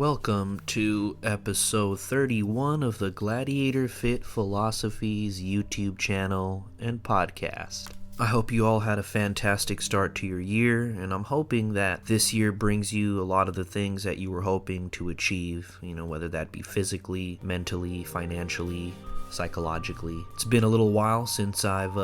Welcome to episode 31 of the Gladiator Fit Philosophies YouTube channel and podcast. I hope you all had a fantastic start to your year, and I'm hoping that this year brings you a lot of the things that you were hoping to achieve, whether that be physically, mentally, financially, psychologically. It's been a little while since I've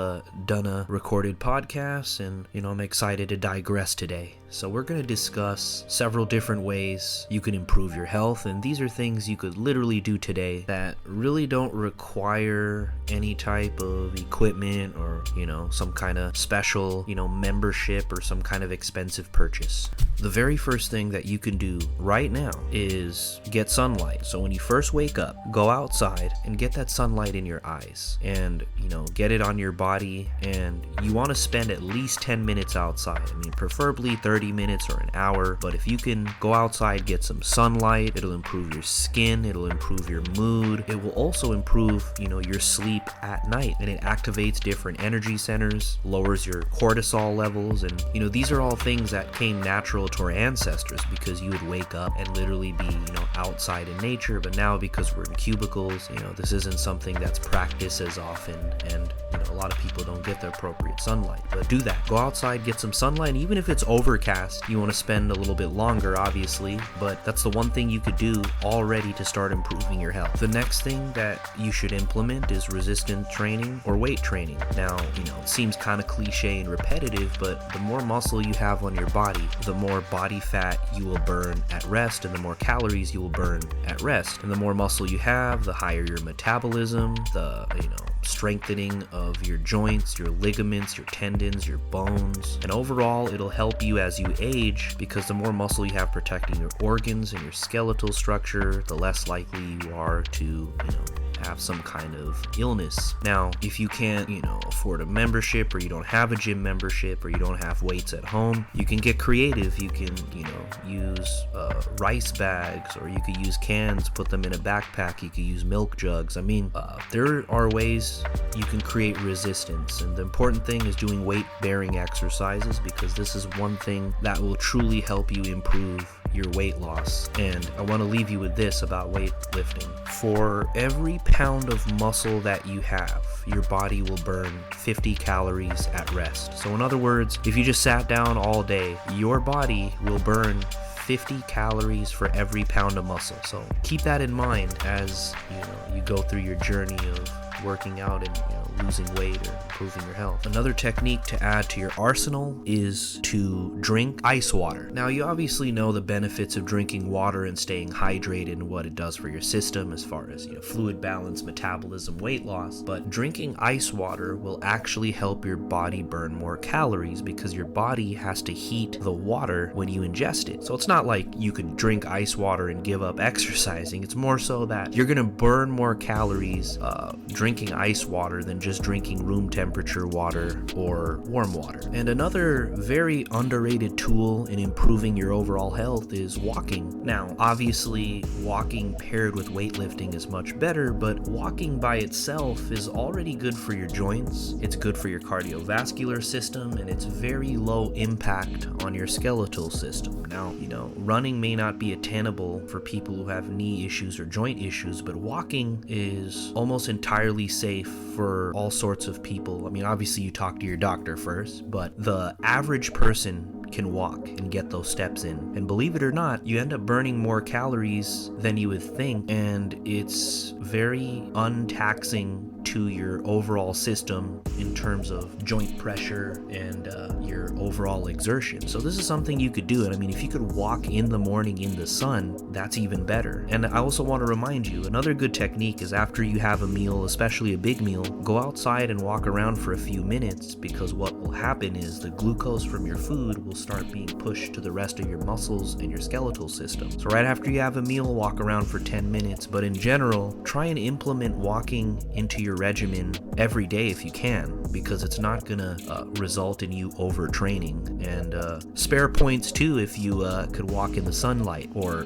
done a recorded podcast, and I'm excited to digress today. So we're going to discuss several different ways you can improve your health, and these are things you could literally do today that really don't require any type of equipment or some kind of special membership or some kind of expensive purchase. The very first thing that you can do right now is get sunlight. So when you first wake up, go outside and get that sunlight in your eyes and get it on your body, and you want to spend at least 10 minutes outside. Preferably 30 minutes or an hour, but if you can go outside, get some sunlight, it'll improve your skin, it'll improve your mood, it will also improve your sleep at night, and it activates different energy centers, lowers your cortisol levels, and these are all things that came natural to our ancestors because you would wake up and literally be outside in nature. But now, because we're in cubicles, this isn't something that's practiced as often, and a lot of people don't get the appropriate sunlight. But do that, go outside, get some sunlight, and even if it's overcast, you want to spend a little bit longer, obviously, but that's the one thing you could do already to start improving your health. The next thing that you should implement is resistance training or weight training. Now, it seems kind of cliche and repetitive, but the more muscle you have on your body, the more body fat you will burn at rest, and the more calories you will burn at rest. And the more muscle you have, the higher your metabolism, the strengthening of your joints, your ligaments, your tendons, your bones, and overall it'll help you as you age, because the more muscle you have protecting your organs and your skeletal structure, the less likely you are to have some kind of illness. Now, if you can't afford a membership, or you don't have a gym membership, or you don't have weights at home, you can get creative. You can use rice bags, or you could use cans, put them in a backpack. You could use milk jugs. There are ways you can create resistance, and the important thing is doing weight bearing exercises, because this is one thing that will truly help you improve your weight loss. And I want to leave you with this about weightlifting. For every pound of muscle that you have, your body will burn 50 calories at rest. So in other words, if you just sat down all day, your body will burn 50 calories for every pound of muscle. So keep that in mind as you go through your journey of working out and losing weight or improving your health. Another technique to add to your arsenal is to drink ice water. Now, you obviously know the benefits of drinking water and staying hydrated and what it does for your system as far as fluid balance, metabolism, weight loss, but drinking ice water will actually help your body burn more calories, because your body has to heat the water when you ingest it. So it's not like you could drink ice water and give up exercising. It's more so that you're going to burn more calories drinking ice water than just drinking room temperature water or warm water. And another very underrated tool in improving your overall health is walking. Now, obviously, walking paired with weightlifting is much better, but walking by itself is already good for your joints, it's good for your cardiovascular system, and it's very low impact on your skeletal system. Now, running may not be attainable for people who have knee issues or joint issues, but walking is almost entirely safe for all sorts of people. Obviously you talk to your doctor first, but the average person can walk and get those steps in. And believe it or not, you end up burning more calories than you would think, and it's very untaxing to your overall system in terms of joint pressure and your overall exertion. So this is something you could do. And if you could walk in the morning in the sun, that's even better. And I also want to remind you, another good technique is after you have a meal, especially a big meal, go outside and walk around for a few minutes, because what will happen is the glucose from your food will start being pushed to the rest of your muscles and your skeletal system. So right after you have a meal, walk around for 10 minutes. But in general, try and implement walking into your your regimen every day if you can, because it's not gonna result in you overtraining. And spare points too if you could walk in the sunlight, or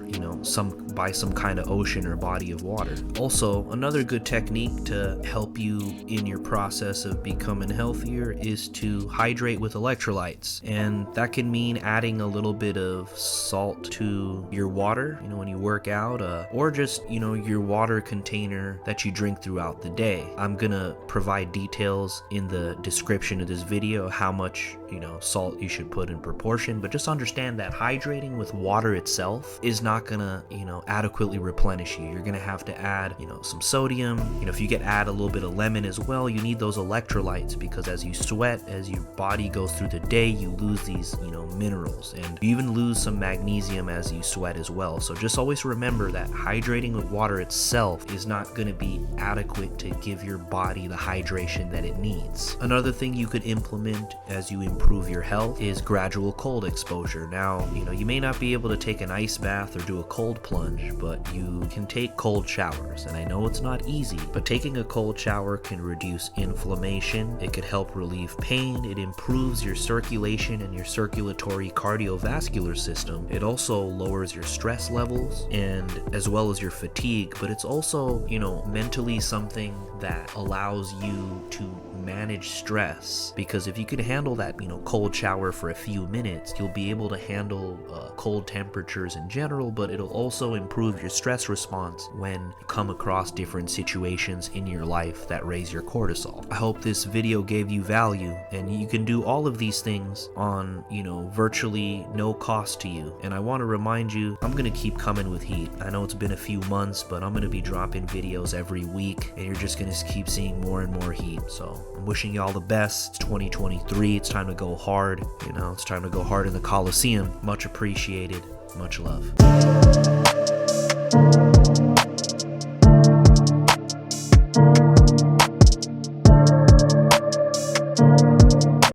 by some kind of ocean or body of water. Also, another good technique to help you in your process of becoming healthier is to hydrate with electrolytes, and that can mean adding a little bit of salt to your water when you work out, or just your water container that you drink throughout the day. I'm gonna provide details in the description of this video how much salt you should put in proportion, but just understand that hydrating with water itself is not gonna adequately replenish you. You're gonna have to add some sodium. If you add a little bit of lemon as well, you need those electrolytes, because as you sweat, as your body goes through the day, you lose these minerals, and you even lose some magnesium as you sweat as well. So just always remember that hydrating with water itself is not going to be adequate to give your body the hydration that it needs. Another thing you could implement as you improve your health is gradual cold exposure. Now, you may not be able to take an ice bath or do a cold plunge, but you can take cold showers. And I know it's not easy, but taking a cold shower can reduce inflammation. It could help relieve pain. It improves your circulation and your circulatory cardiovascular system. It also lowers your stress levels and as well as your fatigue, but it's also, mentally something that allows you to manage stress, because if you can handle that, cold shower for a few minutes, you'll be able to handle cold temperatures in general, but it'll also improve your stress response when you come across different situations in your life that raise your cortisol. I hope this video gave you value, and you can do all of these things on, virtually no cost to you. And I want to remind you, I'm going to keep coming with heat. I know it's been a few months, but I'm going to be dropping videos every week, and you're just going to keep seeing more and more heat. So I'm wishing you all the best. It's 2023. It's time to go hard. It's time to go hard in the Coliseum. Much appreciated. Much love.